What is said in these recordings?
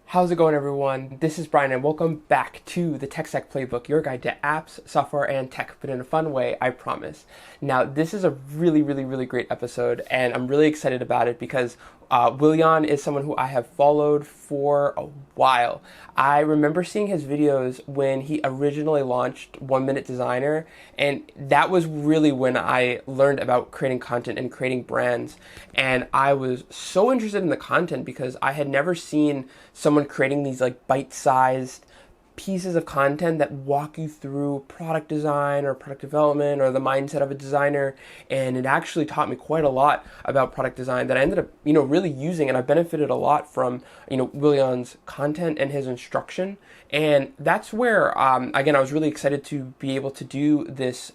How's it going, everyone? This is Brian, and welcome back to the Tech Stack Playbook, your guide to apps, software, and tech, but in a fun way, I promise. Now, this is a really great episode, and I'm really excited about it because Wilian is someone who I have followed for a while. I remember seeing his videos when he originally launched 1 Minute Designer, and that was really when I learned about creating content and creating brands. And I was so interested in the content because I had never seen someone creating these like bite-sized pieces of content that walk you through product design or product development or the mindset of a designer. And it actually taught me quite a lot about product design that I ended up, really using, and I benefited a lot from, Wilian's content and his instruction. And that's where, again, I was really excited to be able to do this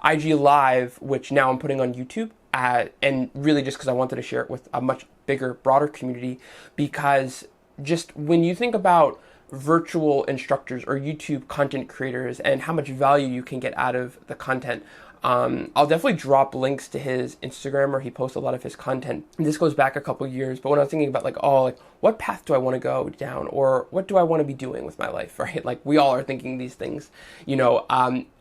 IG Live, which now I'm putting on YouTube. And really just because I wanted to share it with a much bigger, broader community, because just when you think about virtual instructors or YouTube content creators and how much value you can get out of the content, I'll definitely drop links to his Instagram where he posts a lot of his content. And this goes back a couple years, but when I was thinking about what path do I want to go down, or what do I want to be doing with my life, right? Like we all are thinking these things,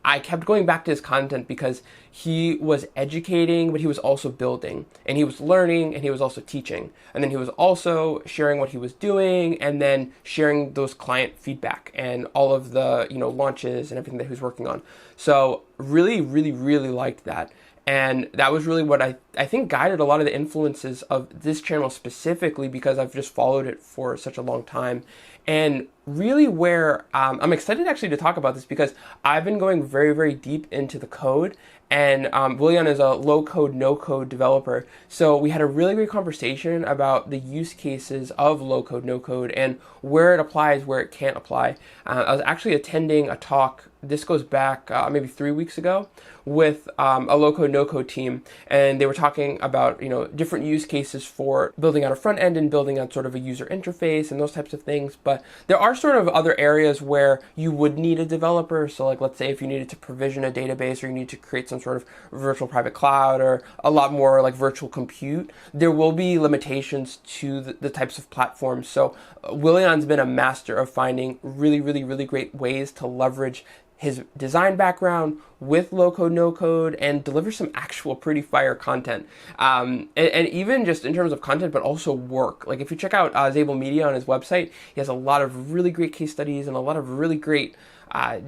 I kept going back to his content because he was educating, but he was also building, and he was learning, and he was also teaching, and then he was also sharing what he was doing, and then sharing those client feedback and all of the launches and everything that he was working on. So really liked that. And that was really what I think guided a lot of the influences of this channel specifically, because I've just followed it for such a long time. And really where I'm excited actually to talk about this, because I've been going very deep into the code, and Wilian is a low-code, no-code developer. So we had a really great conversation about the use cases of low-code, no-code, and where it applies, where it can't apply. I was actually attending a talk, this goes back maybe 3 weeks ago, with a low-code, no-code team, and they were talking about different use cases for building out a front end and building out sort of a user interface and those types of things. But there are sort of other areas where you would need a developer. So like, let's say if you needed to provision a database, or you need to create some sort of virtual private cloud, or a lot more like virtual compute, there will be limitations to the types of platforms. So Wilian's been a master of finding really great ways to leverage his design background with low-code, no-code, and deliver some actual pretty fire content. And even just in terms of content, but also work. Like if you check out Zabal Media on his website, he has a lot of really great case studies and a lot of really great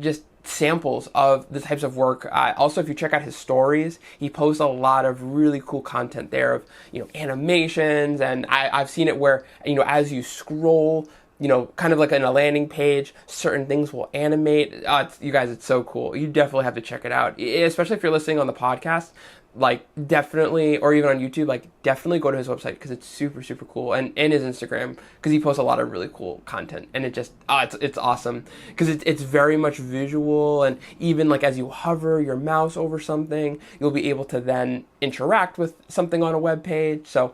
just samples of the types of work. Also, if you check out his stories, he posts a lot of really cool content there of, animations. And I've seen it where, as you scroll, kind of like in a landing page, certain things will animate. You guys, it's so cool. You definitely have to check it out, especially if you're listening on the podcast. Like definitely, or even on YouTube, like definitely go to his website because it's super cool, and his Instagram, because he posts a lot of really cool content, and it just it's awesome because it's very much visual, and even like as you hover your mouse over something, you'll be able to then interact with something on a web page. So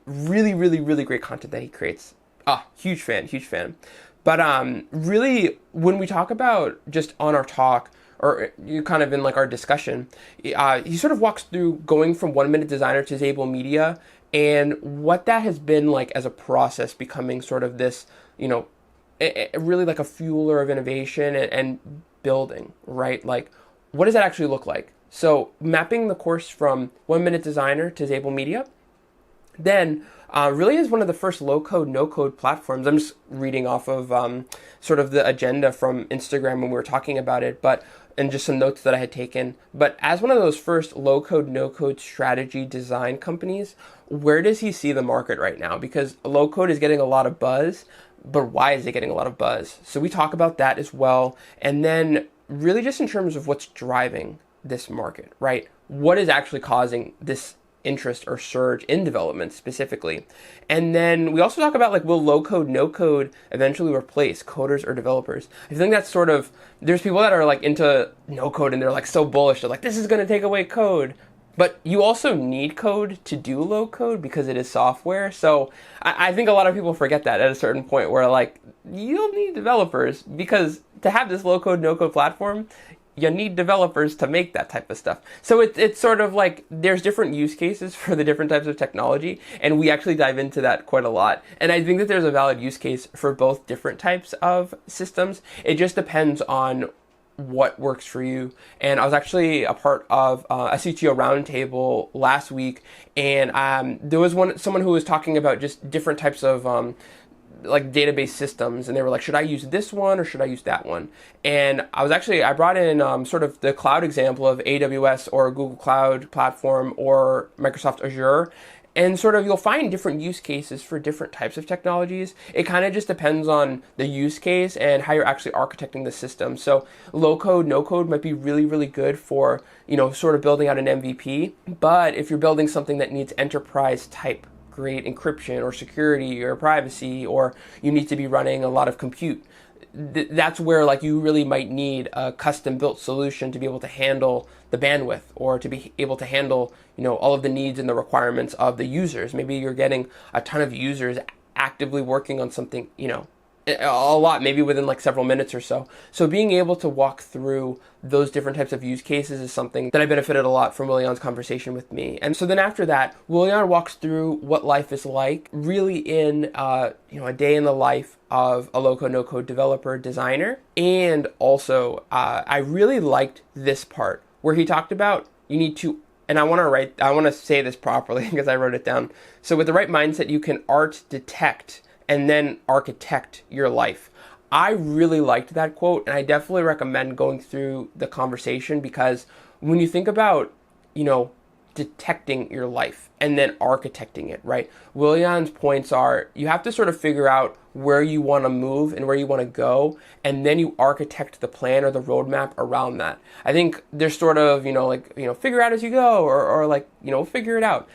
really great content that he creates. Huge fan. But really, when we talk about just on our talk, or you kind of in like our discussion, he sort of walks through going from 1 Minute Designer to Zabal Media, and what that has been like as a process, becoming sort of this, really like a fueler of innovation and building, right? Like, what does that actually look like? So mapping the course from 1 Minute Designer to Zabal Media, then really is one of the first low-code, no-code platforms. I'm just reading off of sort of the agenda from Instagram when we were talking about it, and just some notes that I had taken. But as one of those first low-code, no-code strategy design companies, where does he see the market right now? Because low-code is getting a lot of buzz, but why is it getting a lot of buzz? So we talk about that as well. And then really just in terms of what's driving this market, right? What is actually causing this interest or surge in development specifically? And then we also talk about like, will low code, no code eventually replace coders or developers? I think that's sort of, there's people that are like into no code and they're like so bullish. They're like, this is going to take away code. But you also need code to do low code because it is software. So I think a lot of people forget that at a certain point where like, you'll need developers, because to have this low code, no code platform, you need developers to make that type of stuff. So it's sort of like there's different use cases for the different types of technology, and we actually dive into that quite a lot. And I think that there's a valid use case for both different types of systems. It just depends on what works for you. And I was actually a part of a CTO roundtable last week, and there was someone who was talking about just different types of like database systems, and they were like, should I use this one or should I use that one? And I brought in sort of the cloud example of AWS or Google Cloud Platform or Microsoft Azure. And sort of you'll find different use cases for different types of technologies. It kind of just depends on the use case and how you're actually architecting the system. So low code, no code might be really, really good for, sort of building out an MVP. But if you're building something that needs enterprise type great encryption or security or privacy, or you need to be running a lot of compute, that's where like you really might need a custom built solution to be able to handle the bandwidth, or to be able to handle all of the needs and the requirements of the users. Maybe you're getting a ton of users actively working on something, a lot, maybe within like several minutes or so. So being able to walk through those different types of use cases is something that I benefited a lot from Wilián's conversation with me. And so then after that, Wilián walks through what life is like really in a day in the life of a low-code, no-code developer designer. And also, I really liked this part where he talked about you need to, and I want to say this properly because I wrote it down. So with the right mindset, you can art detect and then architect your life. I really liked that quote, and I definitely recommend going through the conversation, because when you think about, detecting your life and then architecting it, right? Wilián's points are you have to sort of figure out where you want to move and where you want to go, and then you architect the plan or the roadmap around that. I think there's sort of, figure out as you go, or figure it out.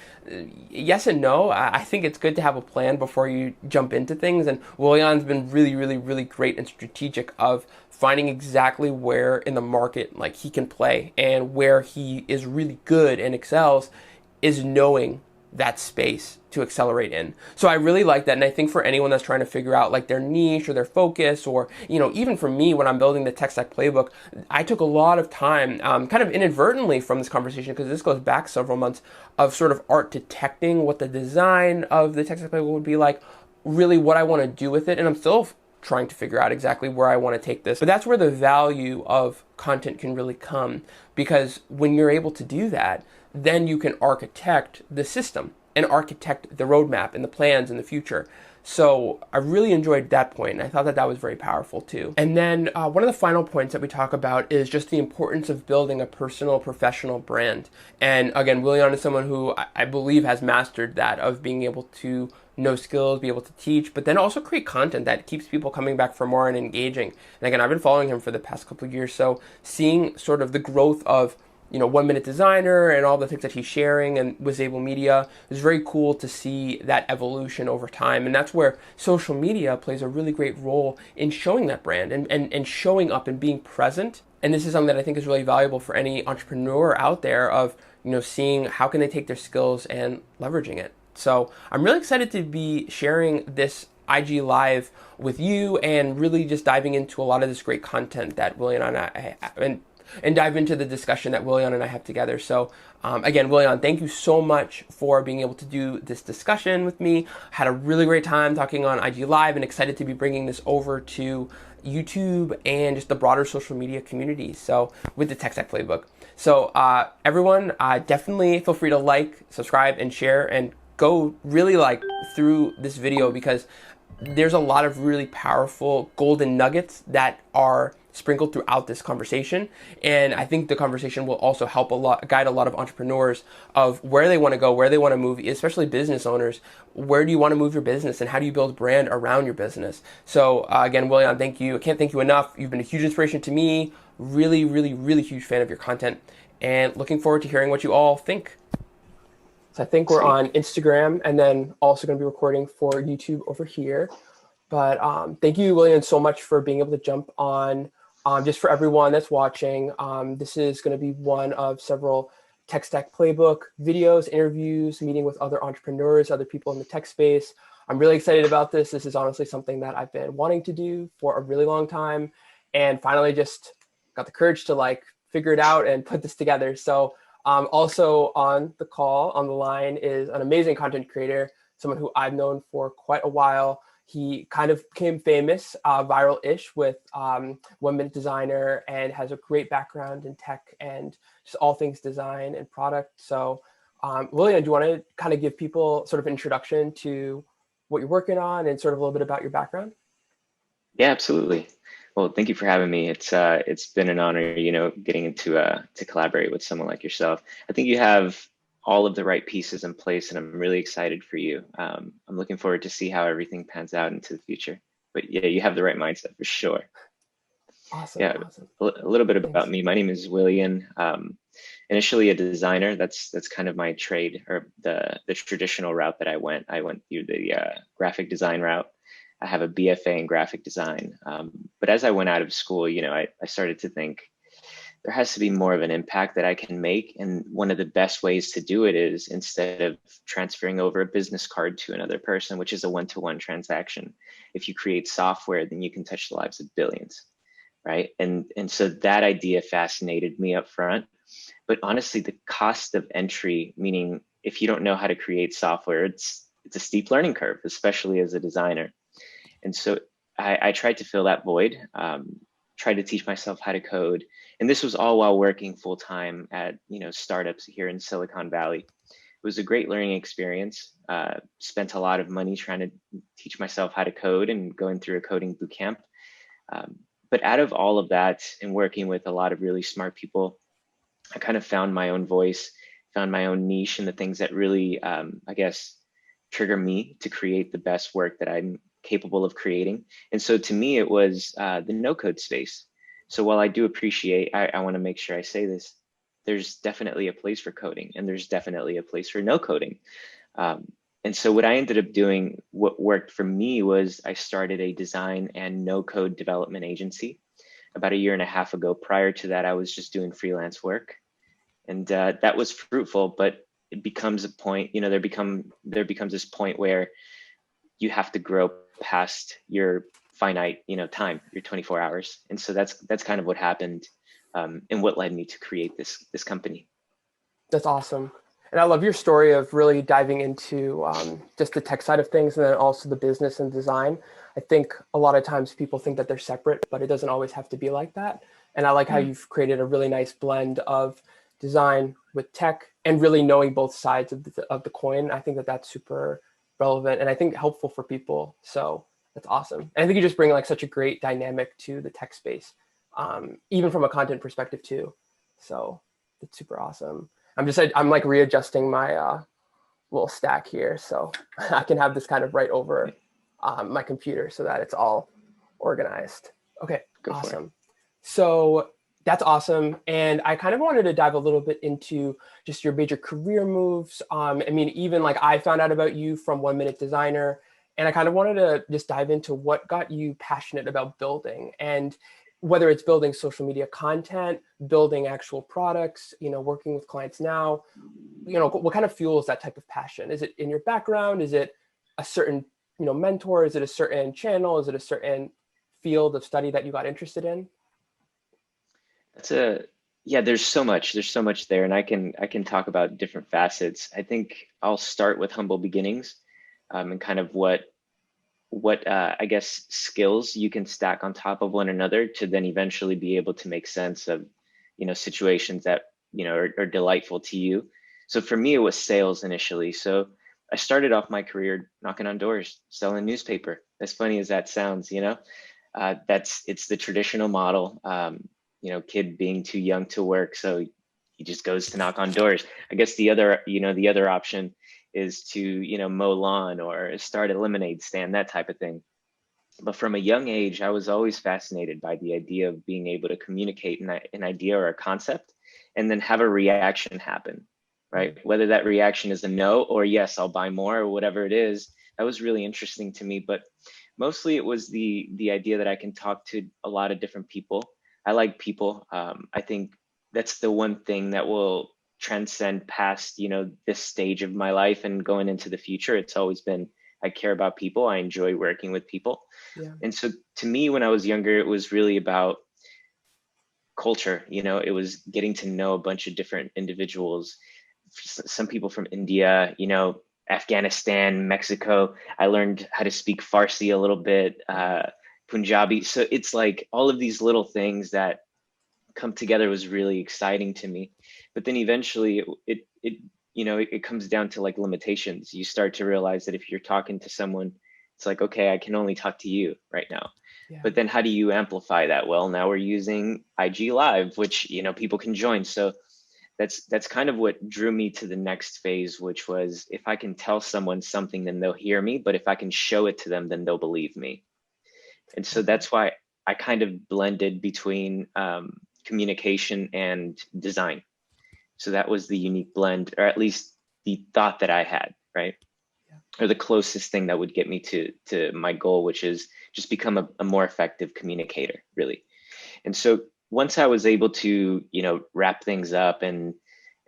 Yes and no. I think it's good to have a plan before you jump into things, and Wilián's been really, really, really great and strategic of finding exactly where in the market like he can play, and where he is really good and excels is knowing that space to accelerate in. So I really like that, and I think for anyone that's trying to figure out like their niche or their focus, or even for me when I'm building the tech stack playbook, I took a lot of time kind of inadvertently from this conversation, because this goes back several months, of sort of art detecting what the design of the tech stack playbook would be like, really what I want to do with it, and I'm still trying to figure out exactly where I want to take this. But that's where the value of content can really come, because when you're able to do that, then you can architect the system and architect the roadmap and the plans in the future. So I really enjoyed that point, and I thought that that was very powerful too. And then one of the final points that we talk about is just the importance of building a personal, professional brand. And again, Wilián is someone who I believe has mastered that, of being able to know skills, be able to teach, but then also create content that keeps people coming back for more and engaging. And again, I've been following him for the past couple of years, so seeing sort of the growth of 1 Minute Designer and all the things that he's sharing, and with Zabal Media, is very cool to see that evolution over time. And that's where social media plays a really great role in showing that brand and showing up and being present. And this is something that I think is really valuable for any entrepreneur out there, of seeing how can they take their skills and leveraging it. So I'm really excited to be sharing this IG Live with you, and really just diving into a lot of this great content that Wilián and I and dive into the discussion that Wilián and I have together. So again, Wilián, thank you so much for being able to do this discussion with me. Had a really great time talking on IG Live, and excited to be bringing this over to YouTube and just the broader social media community. So with the Tech Stack Playbook. So everyone, definitely feel free to like, subscribe, and share, and go really through this video, because there's a lot of really powerful golden nuggets that are sprinkled throughout this conversation. And I think the conversation will also help guide a lot of entrepreneurs of where they want to go, where they want to move, especially business owners. Where do you want to move your business, and how do you build brand around your business? So again, Wilián, thank you. I can't thank you enough. You've been a huge inspiration to me. Really, really, really huge fan of your content, and looking forward to hearing what you all think. So I think we're on Instagram, and then also going to be recording for YouTube over here. But thank you, Wilián, so much for being able to jump on. Just for everyone that's watching, this is going to be one of several Tech Stack Playbook videos, interviews, meeting with other entrepreneurs, other people in the tech space. I'm really excited about this. This is honestly something that I've been wanting to do for a really long time, and finally just got the courage to figure it out and put this together. So also on the line is an amazing content creator, someone who I've known for quite a while. He kind of became famous, viral-ish with 1 Minute Designer, and has a great background in tech and just all things design and product. So Wilian, do you want to kind of give people sort of introduction to what you're working on and sort of a little bit about your background? Yeah, absolutely. Well, thank you for having me. It's been an honor, getting into to collaborate with someone like yourself. I think you have all of the right pieces in place, and I'm really excited for you. I'm looking forward to see how everything pans out into the future. But yeah, you have the right mindset for sure. Awesome, Yeah, awesome. a little bit about Thanks. me. My name is Wilian. Initially a designer. That's kind of my trade, or the traditional route that I went. I went through the graphic design route. I have a BFA in graphic design. But as I went out of school, I started to think there has to be more of an impact that I can make. And one of the best ways to do it is, instead of transferring over a business card to another person, which is a one-to-one transaction, if you create software, then you can touch the lives of billions, right? And so that idea fascinated me up front. But honestly, the cost of entry, meaning if you don't know how to create software, it's a steep learning curve, especially as a designer. And so I tried to fill that void, tried to teach myself how to code. And this was all while working full time at startups here in Silicon Valley. It was a great learning experience. Spent a lot of money trying to teach myself how to code and going through a coding boot camp. But out of all of that and working with a lot of really smart people, I kind of found my own voice, found my own niche, and the things that really, I guess, trigger me to create the best work that I'm capable of creating. And so to me, it was the no code space. So while I do appreciate, I want to make sure I say this, there's definitely a place for coding, and there's definitely a place for no coding. And so what I ended up doing, what worked for me, was I started a design and no code development agency about a year and a half ago. Prior to that, I was just doing freelance work, and that was fruitful. But it becomes a point, there becomes this point where you have to grow past your finite, time, your 24 hours. And so that's kind of what happened, and what led me to create this company. That's awesome. And I love your story of really diving into just the tech side of things and then also the business and design. I think a lot of times people think that they're separate, but it doesn't always have to be like that. And I like how Mm. you've created a really nice blend of design with tech and really knowing both sides of the coin. I think that that's super relevant and I think helpful for people. So that's awesome. And I think you just bring like such a great dynamic to the tech space, even from a content perspective too. So it's super awesome. I'm like readjusting my little stack here so I can have this kind of right over my computer so that it's all organized. Okay, Go for it. awesome. So that's awesome. And I kind of wanted to dive a little bit into just your major career moves. I mean, even like I found out about you from 1 Minute Designer, and I kind of wanted to just dive into what got you passionate about building, and whether it's building social media content, building actual products, working with clients now, what kind of fuels that type of passion? Is it in your background? Is it a certain, mentor? Is it a certain channel? Is it a certain field of study that you got interested in? That's a Yeah, there's so much there, and I can talk about different facets. I think I'll start with humble beginnings, and kind of what I guess skills you can stack on top of one another to then eventually be able to make sense of situations that are delightful to you. So for me, it was sales initially. So I started off my career knocking on doors, selling newspaper. As funny as that sounds, it's the traditional model. Kid being too young to work, so he just goes to knock on doors. I guess the other option is to mow lawn or start a lemonade stand, that type of thing. But from a young age, I was always fascinated by the idea of being able to communicate an idea or a concept and then have a reaction happen, right? Whether that reaction is a no or yes, I'll buy more, or whatever it is. That was really interesting to me. But mostly it was the idea that I can talk to a lot of different people. I like people. I think that's the one thing that will transcend past this stage of my life and going into the future. It's always been, I care about people. I enjoy working with people. Yeah. And so to me, when I was younger, it was really about culture. It was getting to know a bunch of different individuals, some people from India, Afghanistan, Mexico. I learned how to speak Farsi a little bit, Punjabi. So it's like all of these little things that come together was really exciting to me. But then eventually it comes down to like limitations. You start to realize that if you're talking to someone, it's like, okay, I can only talk to you right now. Yeah. But then how do you amplify that? Well, now we're using IG Live, which, people can join. So that's kind of what drew me to the next phase, which was, if I can tell someone something, then they'll hear me. But if I can show it to them, then they'll believe me. And so that's why I kind of blended between communication and design. So that was the unique blend, or at least the thought that I had, right? Or the closest thing that would get me to my goal, which is just become a more effective communicator, really. And so once I was able to, wrap things up and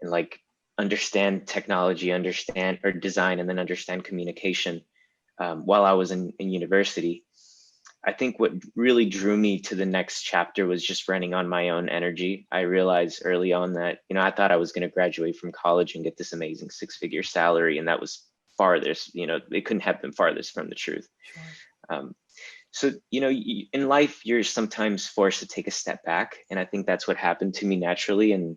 like understand technology, understand or design, and then understand communication while I was in university, I think what really drew me to the next chapter was just running on my own energy. I realized early on that, I thought I was going to graduate from college and get this amazing 6-figure salary. And that was farthest, it couldn't have been farthest from the truth. Sure. So, in life, you're sometimes forced to take a step back. And I think that's what happened to me naturally. And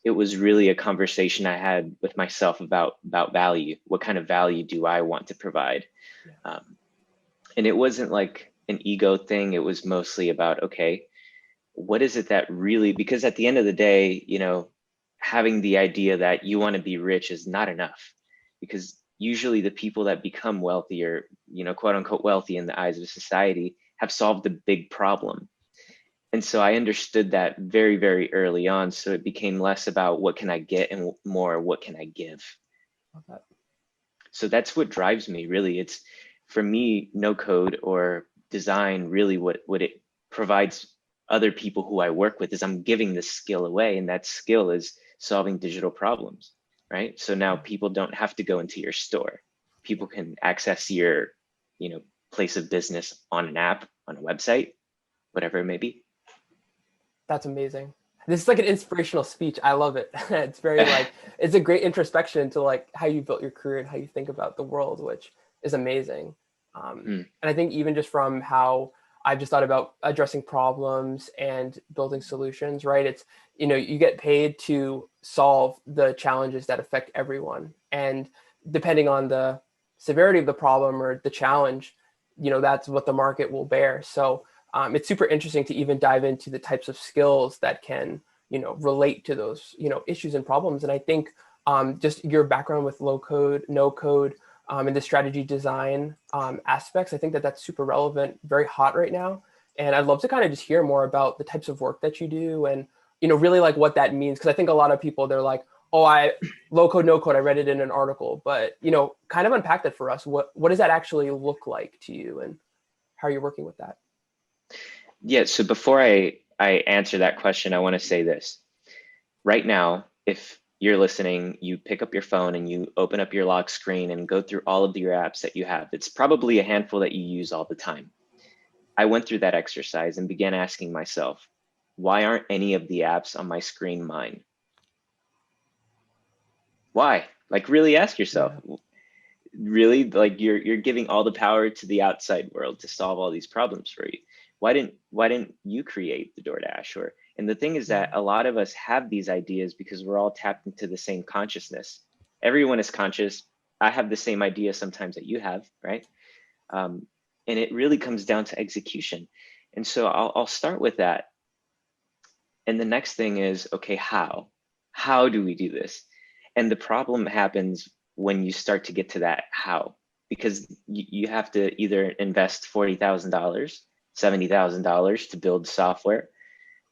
it was really a conversation I had with myself about value. What kind of value do I want to provide? Yeah. And it wasn't like an ego thing. It was mostly about, okay, what is it that really, because at the end of the day, having the idea that you want to be rich is not enough, because usually the people that become wealthy, or, quote unquote wealthy in the eyes of society, have solved a big problem. And so I understood that very, very early on. So it became less about what can I get and more, what can I give? Love that. So that's what drives me, really. It's, for me, no code or design, really what it provides other people who I work with is I'm giving this skill away, and that skill is solving digital problems, right? So now people don't have to go into your store. People can access your, place of business on an app, on a website, whatever it may be. That's amazing. This is like an inspirational speech. I love it. It's very like, it's a great introspection to like how you built your career and how you think about the world, which is amazing. And I think even just from how I've just thought about addressing problems and building solutions, right? It's, you get paid to solve the challenges that affect everyone. And depending on the severity of the problem or the challenge, that's what the market will bear. So it's super interesting to even dive into the types of skills that can, relate to those, issues and problems. And I think just your background with low code, no code, and the strategy design aspects, I think that that's super relevant, very hot right now. And I'd love to kind of just hear more about the types of work that you do and, really like what that means. Because I think a lot of people, they're like, oh, low code, no code, I read it in an article. But, kind of unpack that for us. What does that actually look like to you, and how are you working with that? Yeah, so before I answer that question, I want to say this. Right now, if you're listening, you pick up your phone and you open up your lock screen and go through all of your apps that you have. It's probably a handful that you use all the time. I went through that exercise and began asking myself, why aren't any of the apps on my screen mine? Why? Like, really ask yourself. Yeah. Really, like, you're giving all the power to the outside world to solve all these problems for you. Why didn't you create the DoorDash? And the thing is that a lot of us have these ideas because we're all tapped into the same consciousness. Everyone is conscious. I have the same idea sometimes that you have, right? And it really comes down to execution. And so I'll start with that. And the next thing is, okay, how? How do we do this? And the problem happens when you start to get to that how, because you have to either invest $40,000, $70,000 to build software,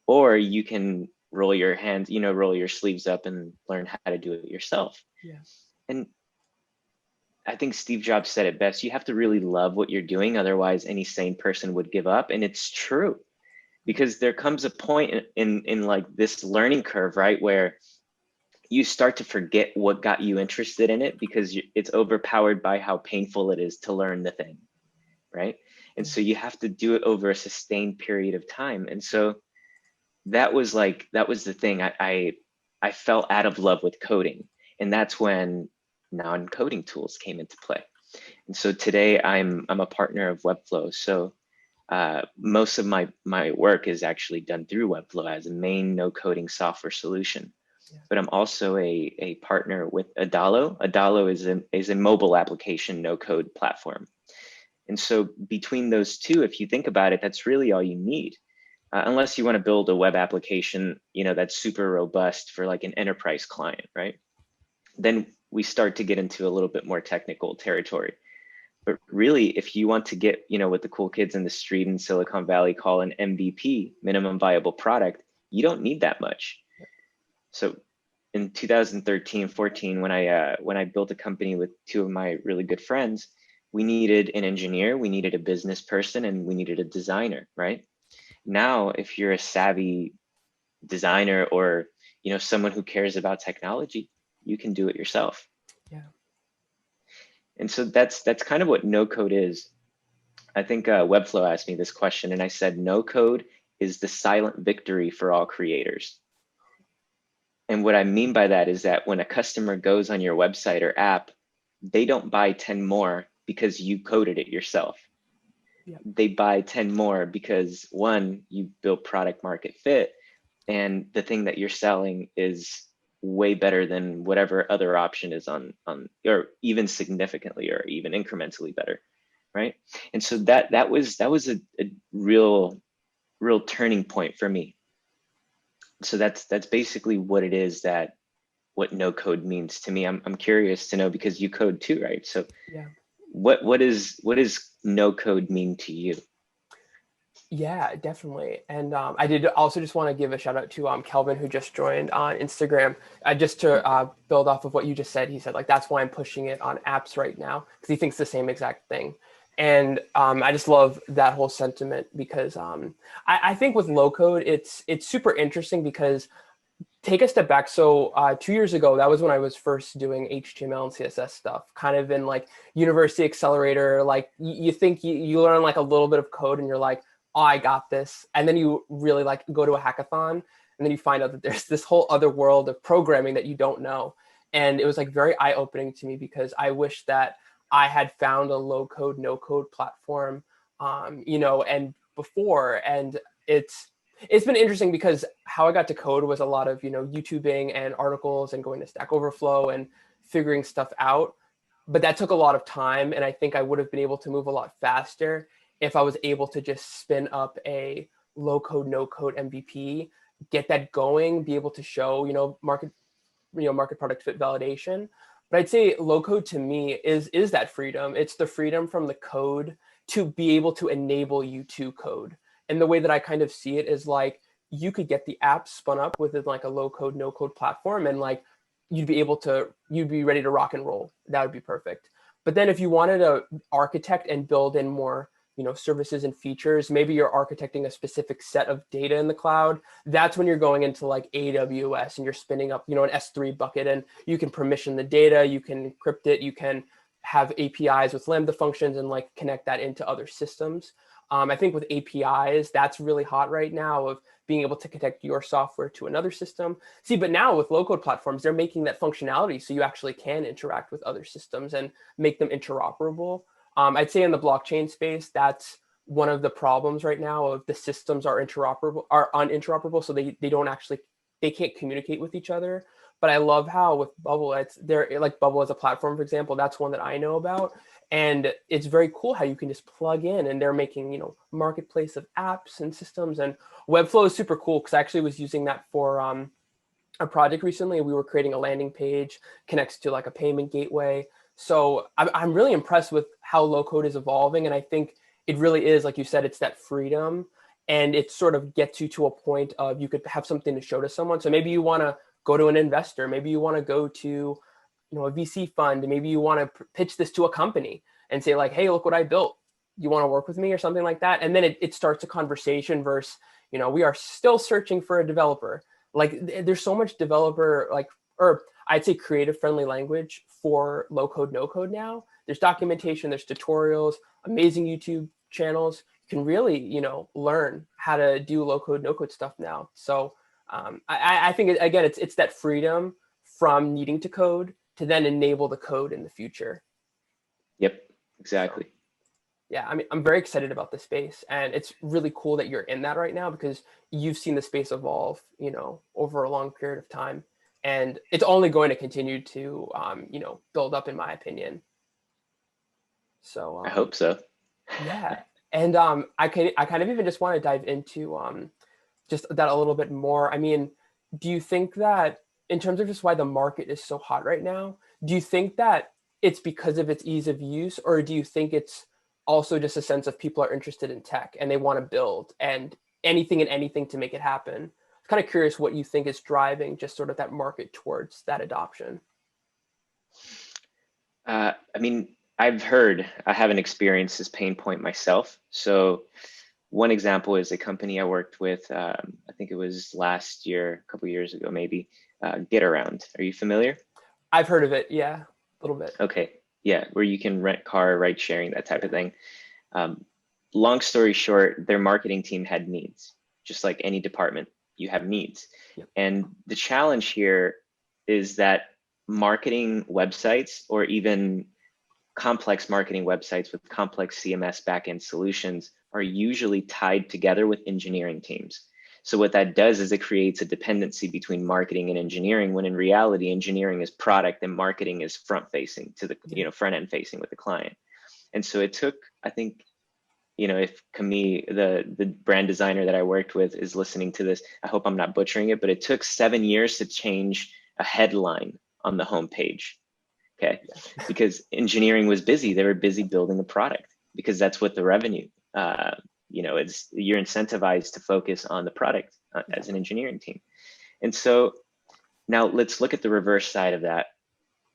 or you can roll your hands, roll your sleeves up and learn how to do it yourself. Yeah. And I think Steve Jobs said it best. You have to really love what you're doing. Otherwise, any sane person would give up. And it's true, because there comes a point in like this learning curve, right, where you start to forget what got you interested in it, because it's overpowered by how painful it is to learn the thing, right? And so you have to do it over a sustained period of time. And so that was the thing. I fell out of love with coding, and that's when non-coding tools came into play. And so today I'm a partner of Webflow. So most of my work is actually done through Webflow as a main no coding software solution. Yeah. But I'm also a partner with Adalo. Adalo is a mobile application no code platform. And so between those two, if you think about it, that's really all you need. Unless you want to build a web application, that's super robust for like an enterprise client, right? Then we start to get into a little bit more technical territory. But really, if you want to get, what the cool kids in the street in Silicon Valley call an MVP, minimum viable product, you don't need that much. So in 2013, 14, when I built a company with two of my really good friends, we needed an engineer, we needed a business person, and we needed a designer, right? Now, if you're a savvy designer or someone who cares about technology, you can do it yourself. Yeah. And so that's kind of what no code is. I think Webflow asked me this question, and I said no code is the silent victory for all creators. And what I mean by that is that when a customer goes on your website or app, they don't buy 10 more because you coded it yourself. Yeah. They buy 10 more because one, you built product market fit, and the thing that you're selling is way better than whatever other option is on or even significantly or even incrementally better, right? And so that was a real turning point for me. So that's basically what it is, that what no code means to me. I'm curious to know, because you code too, right? So Yeah. what does no code mean to you? Yeah, definitely. And I did also just want to give a shout out to Kelvin, who just joined on Instagram. Just to build off of what you just said, he said, like, that's why I'm pushing it on apps right now, because he thinks the same exact thing. And I just love that whole sentiment, because I think with low code, it's super interesting, because take a step back. So 2 years ago, that was when I was first doing HTML and CSS stuff, kind of in like university accelerator. Like you think you learn like a little bit of code and you're like, oh, I got this. And then you really like go to a hackathon, and then you find out that there's this whole other world of programming that you don't know. And it was like very eye-opening to me, because I wish that I had found a low code, no code platform, and before. And it's been interesting, because how I got to code was a lot of, YouTubing and articles and going to Stack Overflow and figuring stuff out. But that took a lot of time. And I think I would have been able to move a lot faster if I was able to just spin up a low code, no code MVP, get that going, be able to show, market product fit validation. But I'd say low code to me is that freedom. It's the freedom from the code to be able to enable you to code. And the way that I kind of see it is like, you could get the app spun up within like a low code, no code platform, and like you'd be ready to rock and roll. That would be perfect. But then if you wanted to architect and build in more, services and features, maybe you're architecting a specific set of data in the cloud. That's when you're going into like AWS and you're spinning up, an S3 bucket, and you can permission the data, you can encrypt it, you can have APIs with Lambda functions and like connect that into other systems. I think with APIs, that's really hot right now, of being able to connect your software to another system. See, but now with low-code platforms, they're making that functionality so you actually can interact with other systems and make them interoperable. I'd say in the blockchain space, that's one of the problems right now, of the systems are uninteroperable, so they can't communicate with each other. But I love how with Bubble, they're like Bubble as a platform, for example, that's one that I know about. And it's very cool how you can just plug in, and they're making, marketplace of apps and systems. And Webflow is super cool, because I actually was using that for a project recently. We were creating a landing page, connects to like a payment gateway. So I'm really impressed with how low code is evolving. And I think it really is, like you said, it's that freedom, and it sort of gets you to a point of you could have something to show to someone. So maybe you want to go to an investor, maybe you want to go to a VC fund, maybe you want to pitch this to a company and say like, hey, look what I built. You want to work with me or something like that? And then it starts a conversation versus, we are still searching for a developer. Like there's so much developer, or I'd say creative friendly language for low code, no code now. There's documentation, there's tutorials, amazing YouTube channels. can really, learn how to do low code, no code stuff now. So I think again, it's that freedom from needing to code to then enable the code in the future. Yep, So exactly. yeah, I mean, I'm very excited about the space, and it's really cool that you're in that right now because you've seen the space evolve, over a long period of time, and it's only going to continue to, build up, in my opinion. So I hope so. yeah, and I kind of even just want to dive into just that a little bit more. I mean, do you think that in terms of just why the market is so hot right now, do you think that it's because of its ease of use, or do you think it's also just a sense of people are interested in tech and they want to build and anything and anything to make it happen? I'm kind of curious what you think is driving just sort of that market towards that adoption. I mean, I haven't experienced this pain point myself. So one example is a company I worked with, I think it was last year, a couple years ago, maybe, Get Around. Are you familiar? I've heard of it, yeah, a little bit. Okay. Yeah, where you can rent car, ride sharing, that type of thing. Um, Long story short, their marketing team had needs, just like any department, you have needs. Yep. And the challenge here is that marketing websites, or even complex marketing websites with complex CMS backend solutions, are usually tied together with engineering teams. So what that does is it creates a dependency between marketing and engineering, when in reality, engineering is product and marketing is front facing to the, front end facing with the client. And so it took, I think, if Camille, the brand designer that I worked with, is listening to this, I hope I'm not butchering it, but it took 7 years to change a headline on the homepage. Okay, because engineering was busy. They were busy building a product because that's what the revenue. It's, you're incentivized to focus on the product as an engineering team. And so now let's look at the reverse side of that.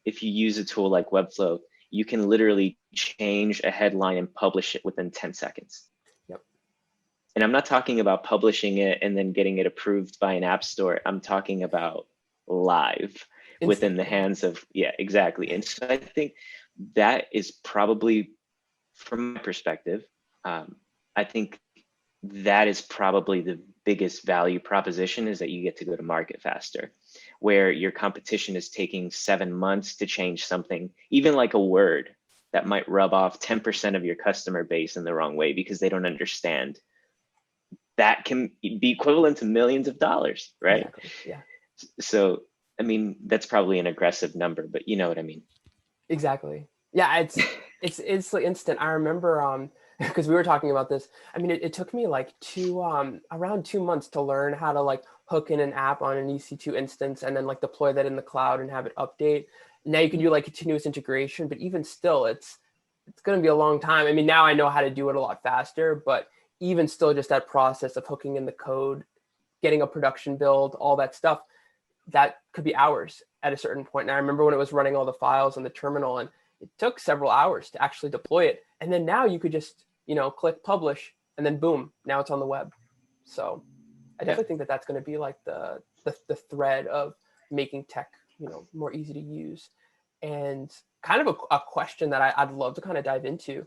If you use a tool like Webflow, you can literally change a headline and publish it within 10 seconds. Yep. And I'm not talking about publishing it and then getting it approved by an app store. I'm talking about live within the hands of, yeah, exactly. And so I think that is probably, from my perspective, I think that is probably the biggest value proposition, is that you get to go to market faster, where your competition is taking 7 months to change something, even like a word that might rub off 10% of your customer base in the wrong way because they don't understand. That can be equivalent to millions of dollars, right? Exactly. Yeah. So, I mean, that's probably an aggressive number, but you know what I mean. Exactly. Yeah, it's like instant. I remember because we were talking about this. I mean, it took me like around 2 months to learn how to like hook in an app on an EC2 instance and then like deploy that in the cloud and have it update. Now you can do like continuous integration, but even still, it's going to be a long time. I mean, now I know how to do it a lot faster, but even still, just that process of hooking in the code, getting a production build, all that stuff, that could be hours at a certain point. And I remember when it was running all the files on the terminal, and it took several hours to actually deploy it. And then now you could just, click publish, and then boom, now it's on the web. So I definitely think that that's going to be like the thread of making tech, more easy to use. And kind of a question that I'd love to kind of dive into.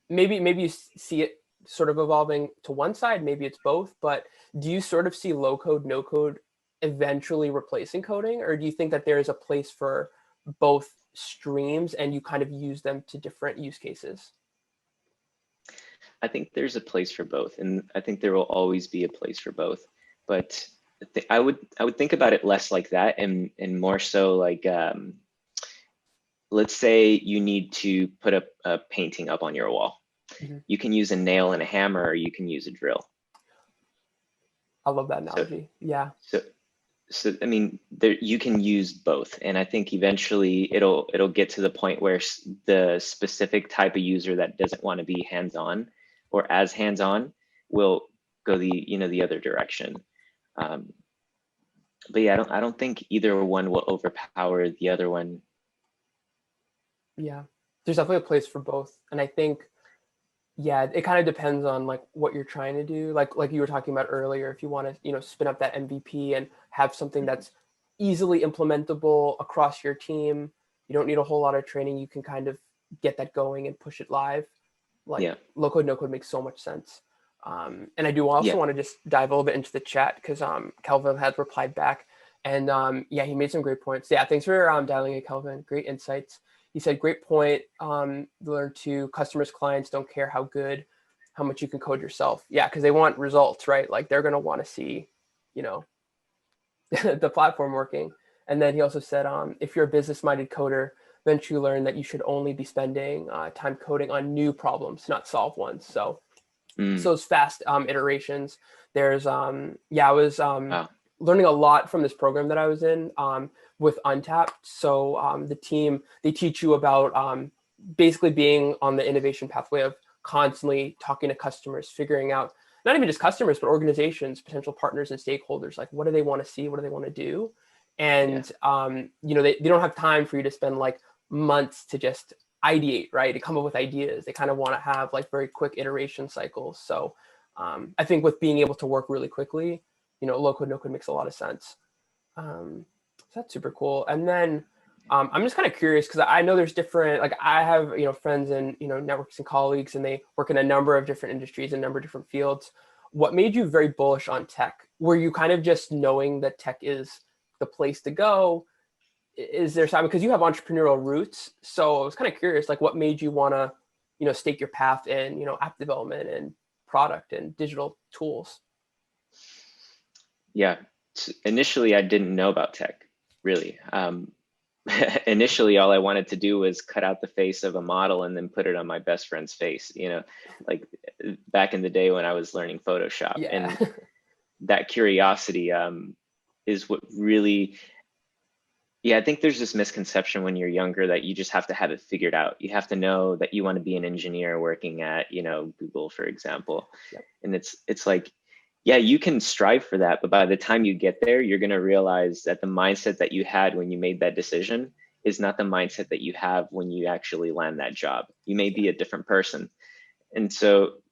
Maybe you see it sort of evolving to one side, maybe it's both, but do you sort of see low code, no code eventually replacing coding, or do you think that there is a place for both streams and you kind of use them to different use cases? I think there's a place for both, and I think there will always be a place for both. But I would think about it less like that, and more so like, let's say you need to put a painting up on your wall. Mm-hmm. You can use a nail and a hammer, or you can use a drill. I love that analogy. Yeah. So I mean, you can use both, and I think eventually it'll get to the point where the specific type of user that doesn't want to be hands-on or as hands-on will go the other direction. But yeah, I don't think either one will overpower the other one. Yeah. There's definitely a place for both. And I think, yeah, it kind of depends on like what you're trying to do. Like you were talking about earlier, if you want to, spin up that MVP and have something that's easily implementable across your team, you don't need a whole lot of training. You can kind of get that going and push it live. Like Yeah. low code, no code makes so much sense. And I do also Yeah. want to just dive a little bit into the chat because Kelvin had replied back, and yeah, he made some great points. Yeah, thanks for dialing in, Kelvin. Great insights. He said, great point. Learn to customers, clients don't care how much you can code yourself. Yeah, because they want results, right? Like they're gonna want to see, you know, the platform working. And then he also said, if you're a business-minded coder, eventually learn that you should only be spending time coding on new problems, not solve ones. So those fast iterations. There's I was Wow. learning a lot from this program that I was in with Untapped. So the team, they teach you about basically being on the innovation pathway of constantly talking to customers, figuring out not even just customers, but organizations, potential partners and stakeholders, like what do they want to see? What do they want to do? Yeah. And they don't have time for you to spend like months to just ideate, right? To come up with ideas. They kind of want to have like very quick iteration cycles. So I think with being able to work really quickly, low code, no code makes a lot of sense. So that's super cool. And then I'm just kind of curious because I know there's different, like I have, friends and, networks and colleagues, and they work in a number of different industries, a number of different fields. What made you very bullish on tech? Were you kind of just knowing that tech is the place to go? Is there something, because you have entrepreneurial roots? So I was kind of curious, like what made you want to, stake your path in, app development and product and digital tools? Yeah. Initially, I didn't know about tech, really. Initially, all I wanted to do was cut out the face of a model and then put it on my best friend's face, like back in the day when I was learning Photoshop. Yeah. And that curiosity is what really, I think there's this misconception when you're younger that you just have to have it figured out. You have to know that you want to be an engineer working at, Google, for example. Yep. And it's like, yeah, you can strive for that, but by the time you get there, you're going to realize that the mindset that you had when you made that decision is not the mindset that you have when you actually land that job. You may be a different person. And so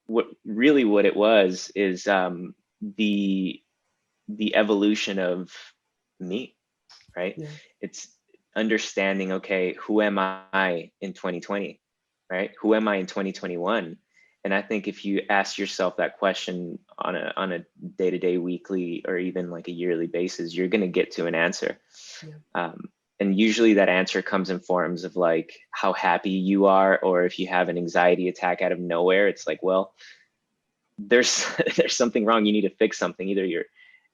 what it was is the evolution of me, right? Yeah. It's understanding, okay, who am I in 2020, right? Who am I in 2021? And I think if you ask yourself that question on a day-to-day, weekly, or even like a yearly basis, you're going to get to an answer. Yeah. And usually that answer comes in forms of like how happy you are, or if you have an anxiety attack out of nowhere, it's like, well, there's there's something wrong. You need to fix something. Either you're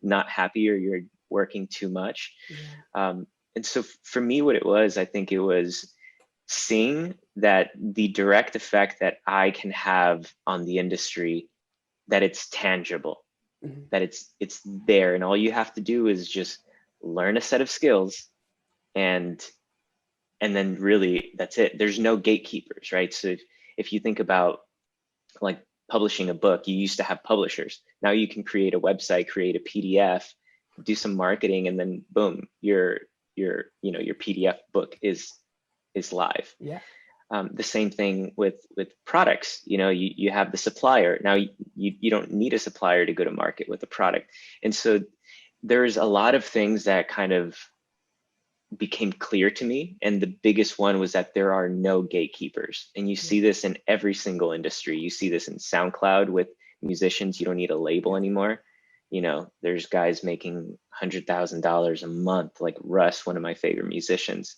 not happy or you're working too much. Yeah. And so for me, what it was, I think it was seeing that the direct effect that I can have on the industry, that it's tangible, Mm-hmm. that it's there, and all you have to do is just learn a set of skills, and then really that's it. There's no gatekeepers, right? So if you think about like publishing a book, you used to have publishers. Now you can create a website, create a PDF, do some marketing, and then boom, your PDF book is live. Yeah. The same thing with products. You have the supplier. Now you don't need a supplier to go to market with a product. And so there's a lot of things that kind of became clear to me. And the biggest one was that there are no gatekeepers. And you see this in every single industry. You see this in SoundCloud with musicians. You don't need a label anymore. There's guys making $100,000 a month, like Russ, one of my favorite musicians.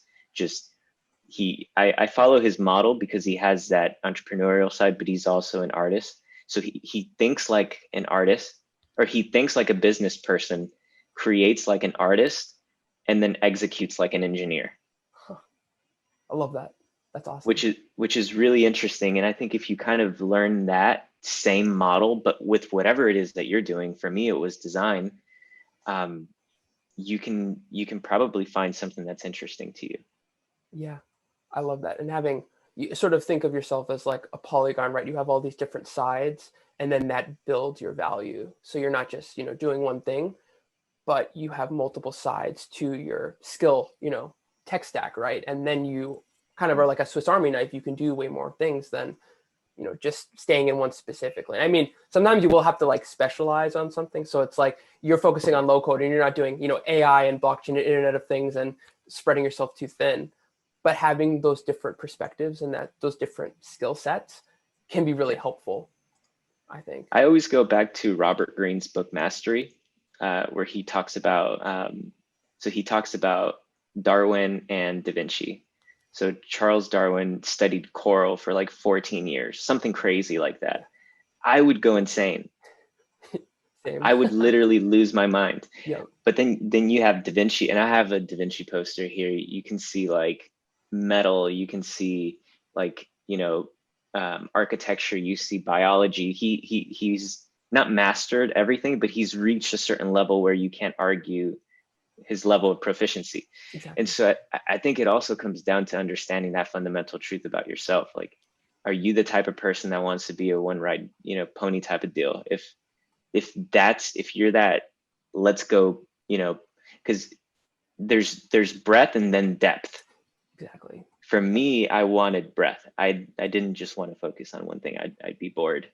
I follow his model because he has that entrepreneurial side, but he's also an artist. So he thinks like an artist, or he thinks like a business person, creates like an artist, and then executes like an engineer. Huh. I love that. That's awesome. Which is really interesting. And I think if you kind of learn that same model, but with whatever it is that you're doing, for me, it was design, you can probably find something that's interesting to you. Yeah, I love that. And you sort of think of yourself as like a polygon, right? You have all these different sides, and then that builds your value. So you're not just, doing one thing, but you have multiple sides to your skill, tech stack, right? And then you kind of are like a Swiss Army knife. You can do way more things than, just staying in one specifically. I mean, sometimes you will have to like specialize on something. So it's like you're focusing on low code and you're not doing, AI and blockchain and Internet of Things and spreading yourself too thin. but having those different perspectives and that those different skill sets can be really helpful, I think. I always go back to Robert Greene's book Mastery, where he talks about he talks about Darwin and Da Vinci. So Charles Darwin studied coral for like 14 years, something crazy like that. I would go insane. Same. I would literally lose my mind. Yeah. But then you have Da Vinci, and I have a Da Vinci poster here. You can see like metal, you can see like, architecture, you see biology. He's not mastered everything, but he's reached a certain level where you can't argue his level of proficiency. Exactly. And so I think it also comes down to understanding that fundamental truth about yourself. Like, are you the type of person that wants to be a one ride, pony type of deal? If you're that, let's go, because there's breadth and then depth. Exactly. For me, I wanted breadth. I didn't just want to focus on one thing. I'd be bored.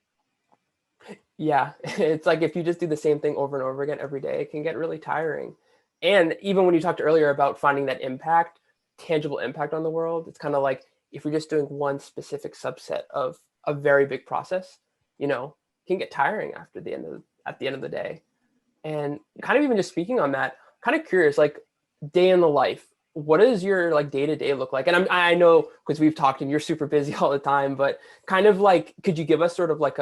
Yeah, it's like if you just do the same thing over and over again every day, it can get really tiring. And even when you talked earlier about finding that impact, tangible impact on the world, it's kind of like if you're just doing one specific subset of a very big process, it can get tiring at the end of the day. And kind of even just speaking on that, kind of curious, like day in the life, what does your like day to day look like? And I know because we've talked and you're super busy all the time, but kind of like, could you give us sort of like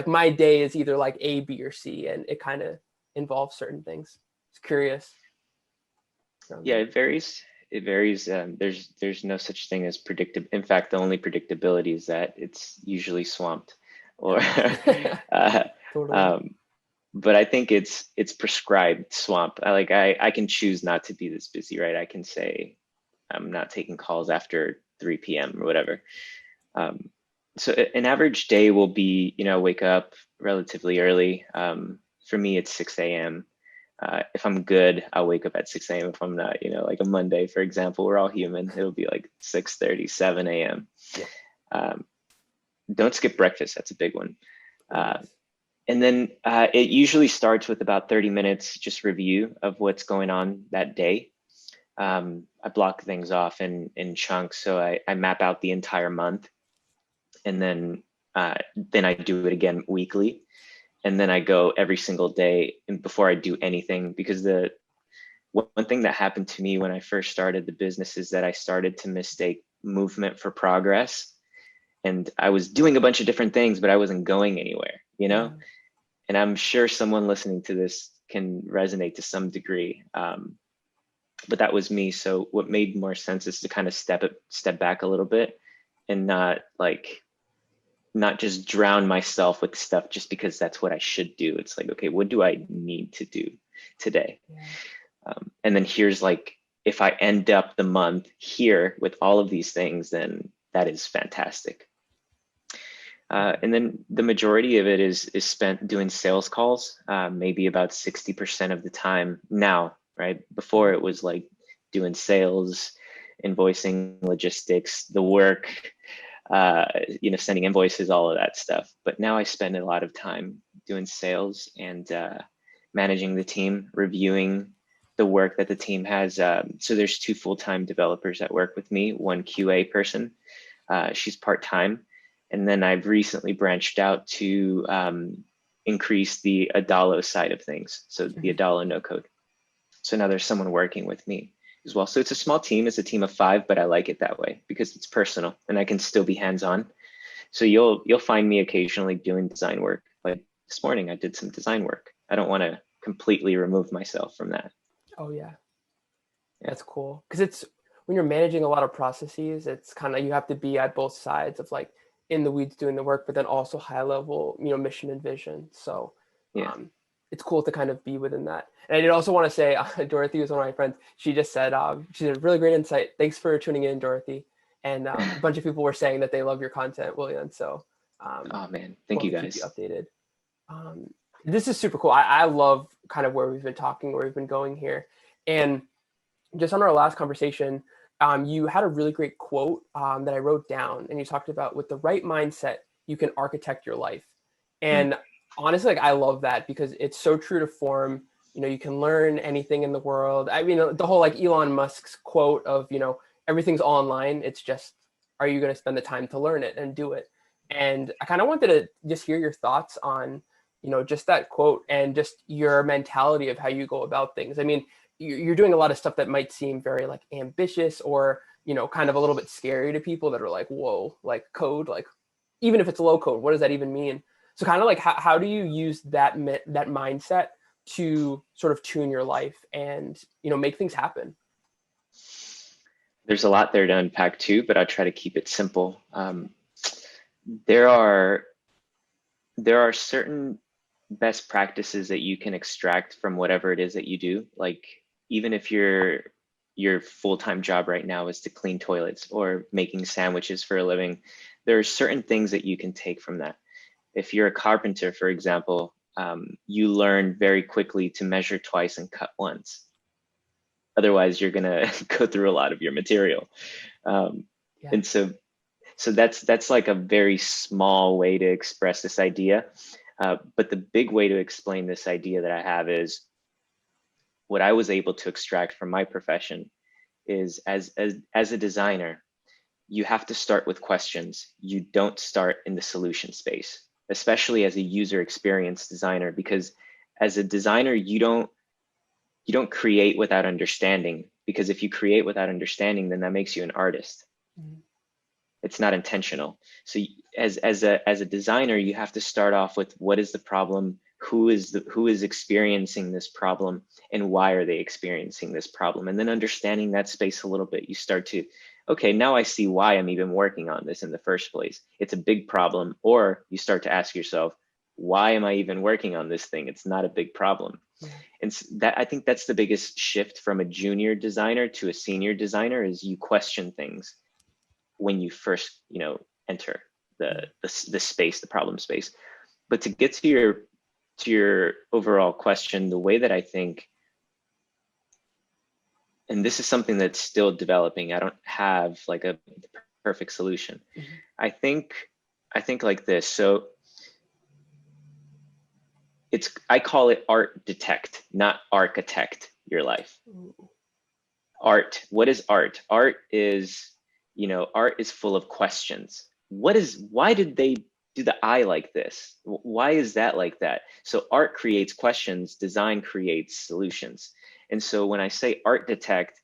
my day is either like A, B, or C, and it kind of involves certain things. Just curious. Yeah, it varies. It varies. There's no such thing as predictable. In fact, the only predictability is that it's usually swamped, or Totally. but I think it's prescribed swamp. I can choose not to be this busy, right? I can say I'm not taking calls after 3 p.m. or whatever. So an average day will be, wake up relatively early. For me, it's 6 a.m. If I'm good, I'll wake up at 6 a.m. If I'm not, like a Monday, for example, we're all human. It'll be like 6:30, 7 a.m. Yeah. Don't skip breakfast. That's a big one. And then it usually starts with about 30 minutes, just review of what's going on that day. I block things off in chunks. So I map out the entire month, and then I do it again weekly. And then I go every single day and before I do anything, because the one thing that happened to me when I first started the business is that I started to mistake movement for progress. And I was doing a bunch of different things, but I wasn't going anywhere, Yeah. And I'm sure someone listening to this can resonate to some degree. But that was me. So what made more sense is to kind of step back a little bit and not just drown myself with stuff just because that's what I should do. It's like, okay, what do I need to do today? Yeah. And then here's like, if I end up the month here with all of these things, then that is fantastic. And then the majority of it is spent doing sales calls, maybe about 60% of the time now, right? Before it was like doing sales, invoicing, logistics, the work, sending invoices, all of that stuff. But now I spend a lot of time doing sales and managing the team, reviewing the work that the team has. So there's 2 full-time developers that work with me, one QA person. She's part-time. And then I've recently branched out to increase the Adalo side of things. So the Adalo no code. So now there's someone working with me as well. So it's a small team. It's a team of 5, but I like it that way because it's personal and I can still be hands-on. So you'll find me occasionally doing design work. Like this morning, I did some design work. I don't want to completely remove myself from that. Oh yeah. That's cool. Because it's when you're managing a lot of processes, it's kind of, you have to be at both sides of like in the weeds doing the work, but then also high level, mission and vision. So Yeah. it's cool to kind of be within that. And I did also want to say, Dorothy was one of my friends. She just said, she did a really great insight. Thanks for tuning in, Dorothy. And a bunch of people were saying that they love your content, Wilian. So oh man, thank you guys. Keep you updated. This is super cool. I love kind of where we've been talking, where we've been going here. And just on our last conversation, you had a really great quote that I wrote down, and you talked about with the right mindset, you can architect your life. And honestly, like I love that because it's so true to form. You can learn anything in the world. I mean, the whole like Elon Musk's quote of, everything's all online. It's just, are you going to spend the time to learn it and do it? And I kind of wanted to just hear your thoughts on, just that quote and just your mentality of how you go about things. I mean, you're doing a lot of stuff that might seem very like ambitious or, kind of a little bit scary to people that are like, whoa, like code, like even if it's low code, what does that even mean? So kind of like, how do you use that mindset to sort of tune your life and, make things happen? There's a lot there to unpack too, but I'll try to keep it simple. There are certain best practices that you can extract from whatever it is that you do. Like even if your full-time job right now is to clean toilets or making sandwiches for a living, there are certain things that you can take from that. If you're a carpenter, for example, you learn very quickly to measure twice and cut once. Otherwise, you're gonna go through a lot of your material. And so that's like a very small way to express this idea. But the big way to explain this idea that I have is what I was able to extract from my profession is as a designer, you have to start with questions. You don't start in the solution space, especially as a user experience designer, because as a designer, you don't create without understanding, because if you create without understanding, then that makes you an artist. Mm-hmm. It's not intentional. So as a designer, you have to start off with what is the problem, who is experiencing this problem, and why are they experiencing this problem? And then understanding that space a little bit, you start to, okay, now I see why I'm even working on this in the first place. It's a big problem. Or you start to ask yourself, why am I even working on this thing? It's not a big problem. Mm-hmm. And that, I think that's the biggest shift from a junior designer to a senior designer, is you question things when you first, enter the space, the problem space. But to get to your overall question, the way that I think, and this is something that's still developing, I don't have like a perfect solution. Mm-hmm. I think like this. So I call it art detect, not architect your life. Ooh. Art. What is art? Art is full of questions. Why did they do the eye like this? Why is that like that? So art creates questions, design creates solutions. And so when I say art detect,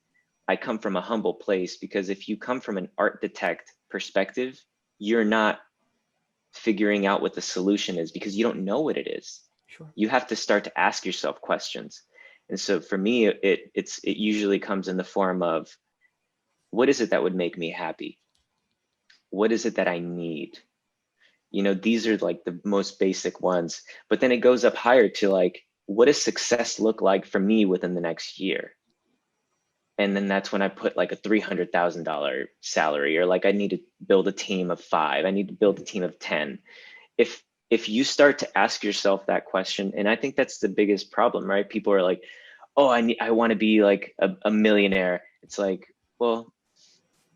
I come from a humble place, because if you come from an art detect perspective, you're not figuring out what the solution is, because you don't know what it is. Sure. You have to start to ask yourself questions. And so for me, it usually comes in the form of, what is it that would make me happy? What is it that I need? These are like the most basic ones, but then it goes up higher to like, what does success look like for me within the next year? And then that's when I put like a $300,000 salary, or like I need to build a team of 5. I need to build a team of 10. If you start to ask yourself that question, and I think that's the biggest problem, right? People are like, oh, I want to be like a millionaire. It's like, well,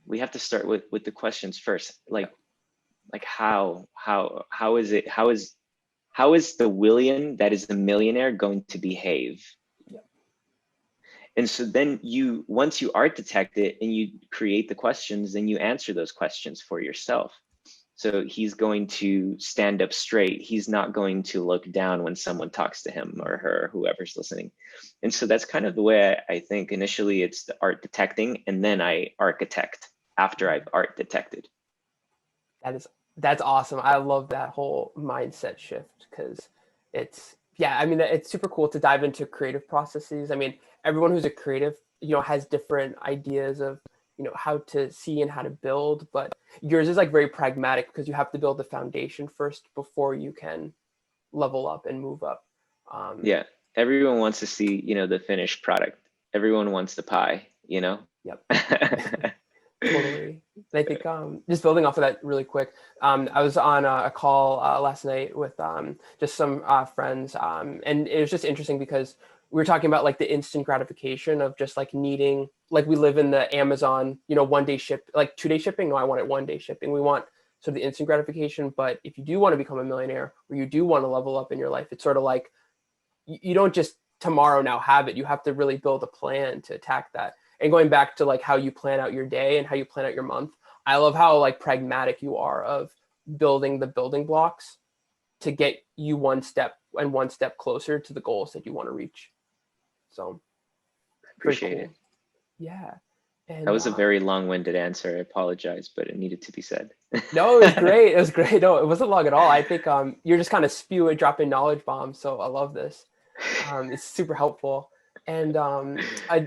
we have to start with the questions first. Like how is the Wilian that is the millionaire going to behave? Yeah. And so then once you architect it and you create the questions, then you answer those questions for yourself. So he's going to stand up straight. He's not going to look down when someone talks to him or her, or whoever's listening. And so that's kind of the way I think. Initially, it's the art detecting, and then I architect after I've art detected. That's awesome. I love that whole mindset shift, because it's super cool to dive into creative processes. I mean, everyone who's a creative, has different ideas of, how to see and how to build, but yours is like very pragmatic, because you have to build the foundation first before you can level up and move up. Yeah. Everyone wants to see, the finished product. Everyone wants the pie, Yep. Totally. And I think just building off of that really quick, I was on a call last night with just some friends, and it was just interesting because we were talking about like the instant gratification of just like needing, like we live in the Amazon, 1-day ship, like 2-day shipping. No, I want it 1-day shipping. We want sort of the instant gratification. But if you do want to become a millionaire, or you do want to level up in your life, it's sort of like you don't just tomorrow now have it. You have to really build a plan to attack that. And going back to like how you plan out your day and how you plan out your month, I love how like pragmatic you are of building the building blocks to get you one step closer to the goals that you want to reach. So pretty Appreciate cool. it. Yeah. That And was a very long-winded answer. I apologize, but it needed to be said. no, it was great. It was great. No, it wasn't long at all. I think you're just kind of spewing, dropping knowledge bombs. So I love this. It's super helpful. And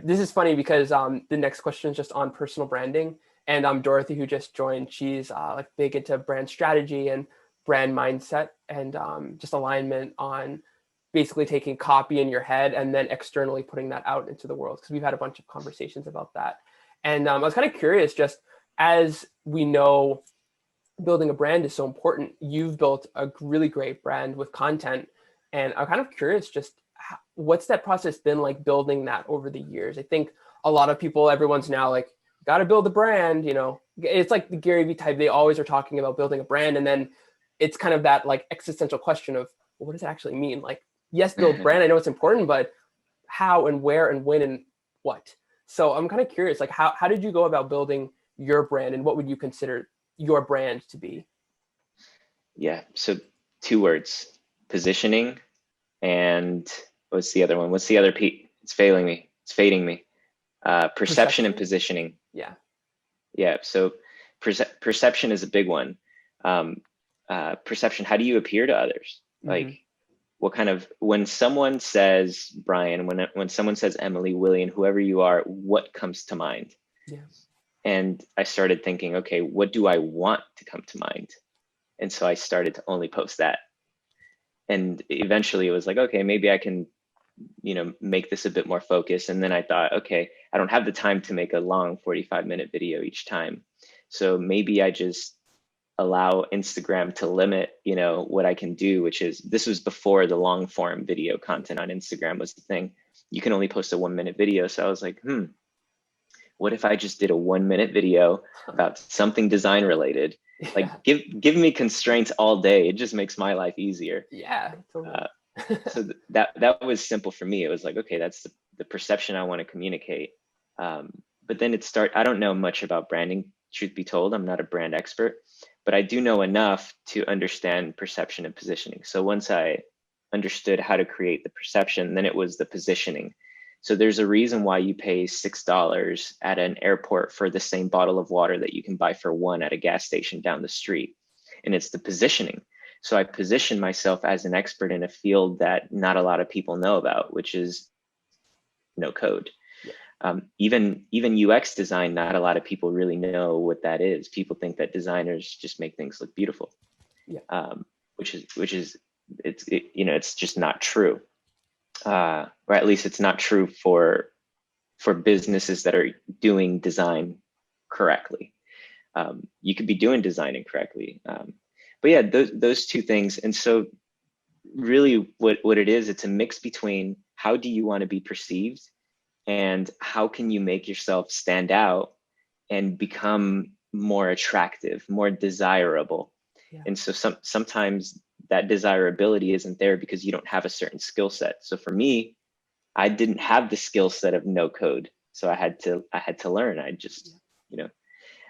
this is funny because the next question is just on personal branding. And Dorothy, who just joined, she's like big into brand strategy and brand mindset and just alignment on basically taking copy in your head and then externally putting that out into the world. Because we've had a bunch of conversations about that. And I was kind of curious, just as we know, building a brand is so important. You've built a really great brand with content. And I'm kind of curious, just what's that process been like building that over the years? I think a lot of people, everyone's now like, got to build a brand, you know, it's like the Gary Vee type. They always are talking about building a brand. And then it's kind of that like existential question of, well, what does it actually mean? Like, yes, build brand. I know it's important, but how and where and when and what? So I'm kind of curious, like how did you go about building your brand and what would you consider your brand to be? Yeah. So 2 words: positioning and what's the other one? What's the other P? It's failing me. It's fading me. Perception and positioning. Yeah. Yeah. So perception is a big one. Perception. How do you appear to others? Like, what kind of, when someone says Brian, when someone says Emily, Wilian, whoever you are, what comes to mind? Yeah. And I started thinking, okay, what do I want to come to mind? And so I started to only post that. And eventually it was like, okay, maybe I can, make this a bit more focused. And then I thought, okay, I don't have the time to make a long 45-minute video each time. So maybe I just allow Instagram to limit, what I can do, which is, this was before the long form video content on Instagram was the thing. You can only post a 1-minute video. So I was like, what if I just did a 1-minute video about something design related? Like, give me constraints all day. It just makes my life easier. Yeah. Totally. So that was simple for me. It was like, okay, that's the perception I want to communicate. But then I don't know much about branding, truth be told. I'm not a brand expert, but I do know enough to understand perception and positioning. So once I understood how to create the perception, then it was the positioning. So there's a reason why you pay $6 at an airport for the same bottle of water that you can buy for $1 at a gas station down the street. And it's the positioning. So I position myself as an expert in a field that not a lot of people know about, which is no code. Yeah. Even UX design, not a lot of people really know what that is. People think that designers just make things look beautiful, which is it's just not true. Or at least it's not true for businesses that are doing design correctly. You could be doing design incorrectly. But yeah, those two things. And so really what it is, it's a mix between how do you want to be perceived and how can you make yourself stand out and become more attractive, more desirable. Yeah. And so sometimes that desirability isn't there because you don't have a certain skill set. So for me, I didn't have the skill set of no code. So I had to learn. I just,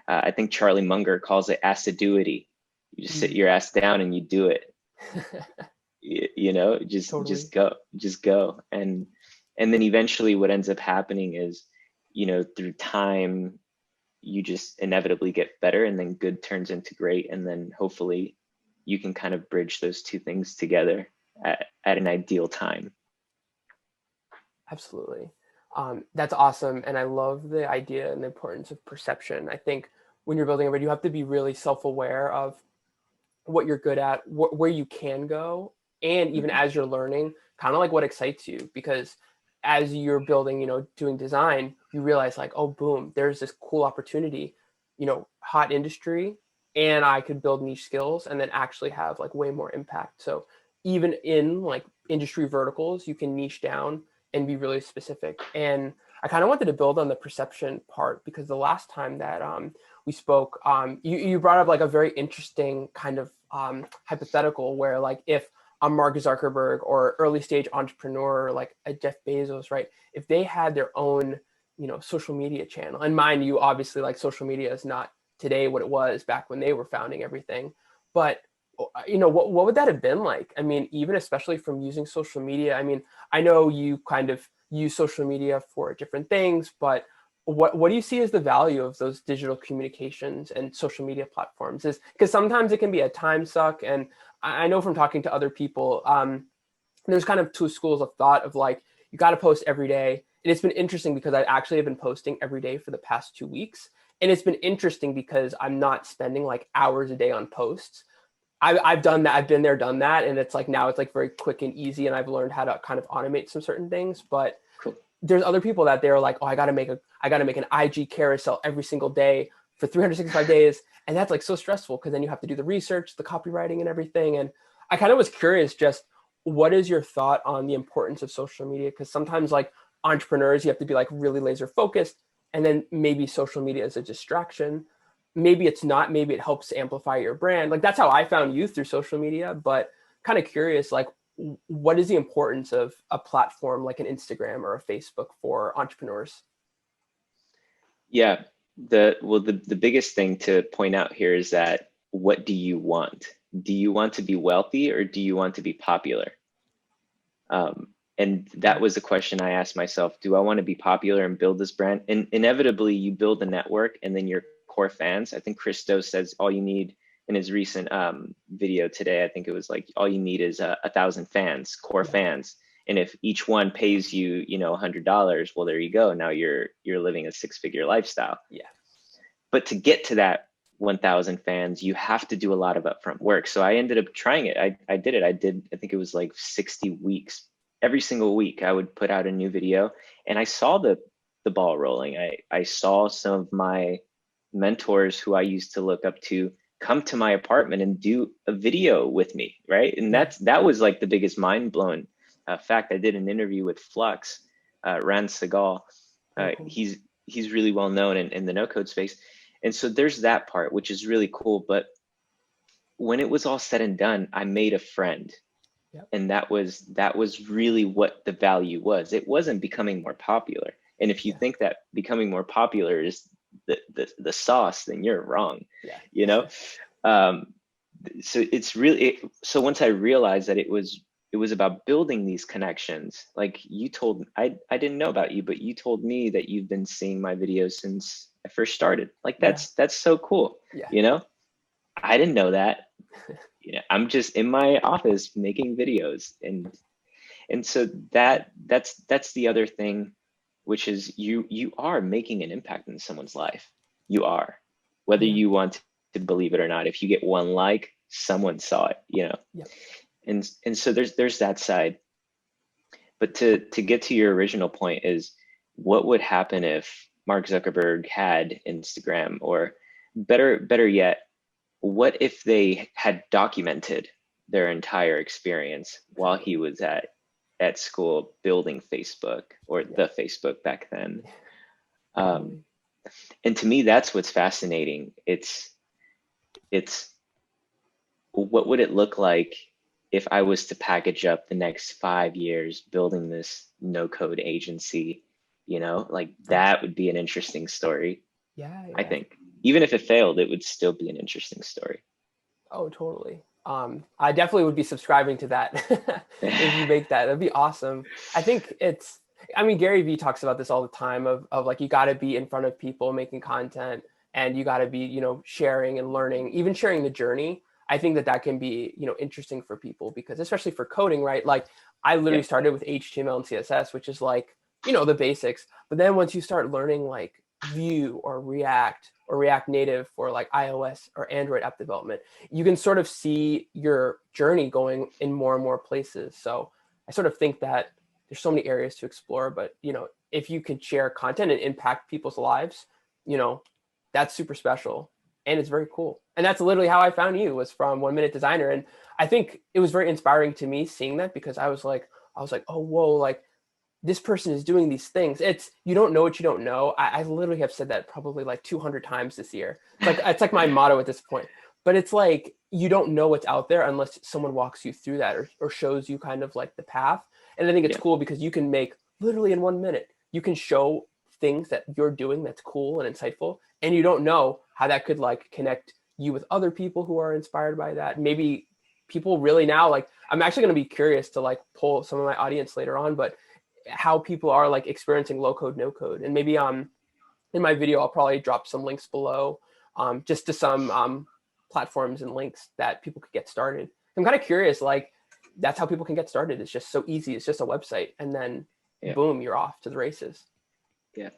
I think Charlie Munger calls it assiduity. You just sit your ass down and you do it. Just go. And then eventually what ends up happening is, through time, you just inevitably get better and then good turns into great. And then hopefully you can kind of bridge those two things together at an ideal time. Absolutely. That's awesome. And I love the idea and the importance of perception. I think when you're building a brand, you have to be really self-aware of what you're good at, where you can go. And even as you're learning, kind of like what excites you, because as you're building, doing design, you realize like, oh, boom, there's this cool opportunity, hot industry, and I could build niche skills and then actually have like way more impact. So even in like industry verticals, you can niche down and be really specific. And I kind of wanted to build on the perception part because the last time that we spoke, you brought up like a very interesting kind of hypothetical where like if a Mark Zuckerberg or early stage entrepreneur like a Jeff Bezos, right? If they had their own social media channel. And mind you, obviously, like, social media is not today what it was back when they were founding everything. But what would that have been like? I mean, even especially from using social media. I mean, I know you kind of use social media for different things, but what do you see as the value of those digital communications and social media platforms? Is because sometimes it can be a time suck, and I know from talking to other people, there's kind of two schools of thought of like, you got to post every day. And it's been interesting because I actually have been posting every day for the past 2 weeks. And it's been interesting because I'm not spending like hours a day on posts. I've done that. I've been there, done that. And it's like, now it's like very quick and easy. And I've learned how to kind of automate some certain things. But Cool. there's other people that they're like, oh, I got to make an IG carousel every single day for 365 days. And that's like so stressful because then you have to do the research, the copywriting and everything. And I kind of was curious, just what is your thought on the importance of social media? Because sometimes like entrepreneurs, you have to be like really laser focused. And then maybe social media is a distraction. Maybe it's not, maybe it helps amplify your brand. Like, that's how I found you, through social media. But kind of curious, like, what is the importance of a platform like an Instagram or a Facebook for entrepreneurs? Yeah. The biggest thing to point out here is that, what do you want? Do you want to be wealthy, or do you want to be popular? And that was a question I asked myself. Do I want to be popular and build this brand? And inevitably you build a network, and then your core fans. I think Christo says all you need in his recent video today. I think it was like, all you need is 1,000 fans, core fans. And if each one pays you, $100, well, there you go. Now you're living a 6-figure lifestyle. Yeah. But to get to that 1,000 fans, you have to do a lot of upfront work. So I ended up trying it. I did it. I think it was like 60 weeks. Every single week I would put out a new video, and I saw the ball rolling. I saw some of my mentors who I used to look up to come to my apartment and do a video with me, right? And that was like the biggest mind blowing fact. I did an interview with Flux, Rand Segal. He's really well known in the no code space. And so there's that part, which is really cool. But when it was all said and done, I made a friend. Yep. And that was really what the value was. It wasn't becoming more popular. And if you think that becoming more popular is the sauce, then you're wrong. Yeah. So it's really, so once I realized that it was about building these connections, like you told, I didn't know about you, but you told me that you've been seeing my videos since I first started. Like, that's so cool. Yeah. I didn't know that. I'm just in my office making videos, and so that's the other thing, which is you are making an impact in someone's life. You are, whether you want to believe it or not. If you get one like, someone saw it, Yep. and so there's that side. But to get to your original point, is what would happen if Mark Zuckerberg had Instagram, or better yet, what if they had documented their entire experience while he was at school building Facebook, or the Facebook back then? And to me, that's what's fascinating. It's what would it look like if I was to package up the next 5 years building this no code agency? Like, that would be an interesting story. Yeah. I think even if it failed, it would still be an interesting story. Oh, totally. I definitely would be subscribing to that. If you make that, that'd be awesome. I think Gary Vee talks about this all the time of like, you got to be in front of people making content, and you got to be, sharing and learning, even sharing the journey. I think that can be, interesting for people, because especially for coding, right? Like, I literally started with HTML and CSS, which is like, the basics. But then once you start learning like Vue or React Native for like iOS or Android app development, you can sort of see your journey going in more and more places. So I sort of think that there's so many areas to explore, but if you could share content and impact people's lives, that's super special, and it's very cool. And that's literally how I found you, was from 1 Minute Designer. And I think it was very inspiring to me seeing that, because I was like, oh, whoa, like, this person is doing these things. You don't know what you don't know. I literally have said that probably like 200 times this year. It's like my motto at this point. But it's like, you don't know what's out there unless someone walks you through that, or shows you kind of like the path. And I think it's cool because you can make, literally in 1 minute, you can show things that you're doing that's cool and insightful, and you don't know how that could like connect you with other people who are inspired by that. Maybe people really now, like, I'm actually going to be curious to like poll some of my audience later on, but how people are like experiencing low code, no code. And maybe in my video, I'll probably drop some links below, just to some platforms and links that people could get started. I'm kind of curious, like, that's how people can get started. It's just so easy. It's just a website, and then boom, you're off to the races. Yeah,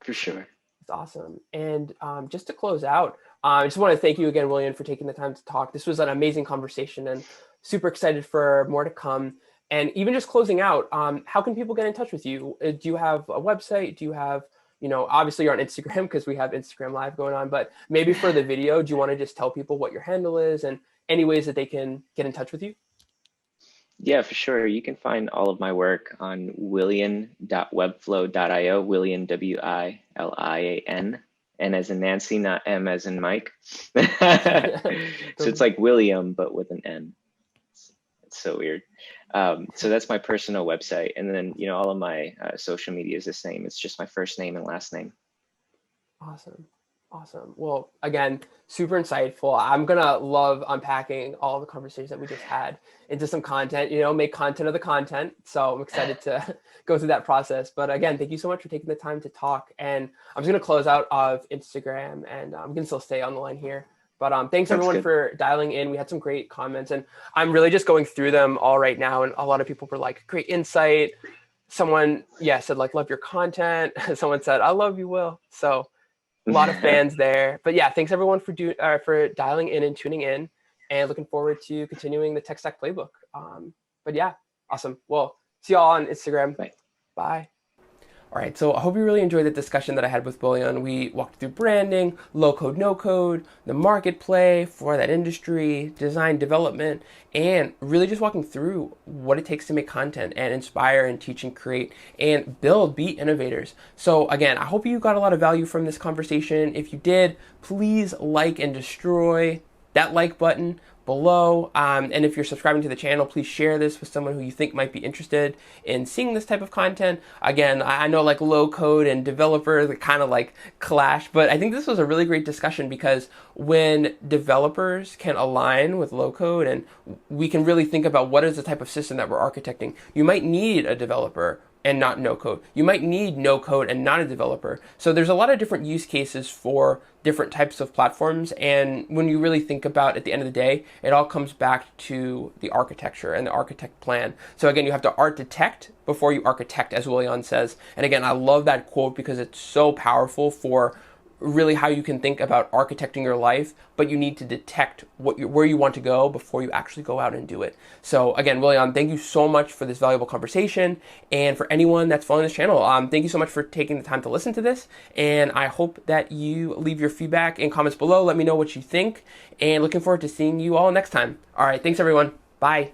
for sure. It's awesome. And just to close out, I just want to thank you again, Wilian, for taking the time to talk. This was an amazing conversation, and super excited for more to come. And even just closing out, how can people get in touch with you? Do you have a website? Do you have, obviously you're on Instagram because we have Instagram Live going on, but maybe for the video, do you want to just tell people what your handle is and any ways that they can get in touch with you? Yeah, for sure. You can find all of my work on wilian.webflow.io, Wilian, Wilian, N as in Nancy, not M as in Mike. So it's like William, but with an N. It's so weird. So that's my personal website. And then, all of my social media is the same. It's just my first name and last name. Awesome. Well, again, super insightful. I'm going to love unpacking all the conversations that we just had into some content, make content of the content. So I'm excited to go through that process. But again, thank you so much for taking the time to talk. And I'm just going to close out of Instagram, and I'm going to still stay on the line here. But thanks everyone for dialing in. We had some great comments, and I'm really just going through them all right now. And a lot of people were like, great insight. Someone, said like, love your content. Someone said, I love you, Will. So a lot of fans there. But thanks everyone for dialing in and tuning in, and looking forward to continuing the Tech Stack Playbook. But awesome. Well, see y'all on Instagram. Bye. All right, so I hope you really enjoyed the discussion that I had with Wilian. We walked through branding, low code, no code, the market play for that industry, design development, and really just walking through what it takes to make content and inspire and teach and create and be innovators. So again, I hope you got a lot of value from this conversation. If you did, please like and destroy that like button below. And if you're subscribing to the channel, please share this with someone who you think might be interested in seeing this type of content. Again, I know like low code and developer, they kind of like clash, but I think this was a really great discussion, because when developers can align with low code and we can really think about what is the type of system that we're architecting, you might need a developer and not no code. You might need no code and not a developer. So there's a lot of different use cases for different types of platforms. And when you really think about, at the end of the day, it all comes back to the architecture and the architect plan. So again, you have to architect before you architect, as Wilian says. And again, I love that quote because it's so powerful for really how you can think about architecting your life, but you need to detect where you want to go before you actually go out and do it. So again, Wilian, thank you so much for this valuable conversation. And for anyone that's following this channel, thank you so much for taking the time to listen to this. And I hope that you leave your feedback in comments below. Let me know what you think, and looking forward to seeing you all next time. All right. Thanks everyone. Bye.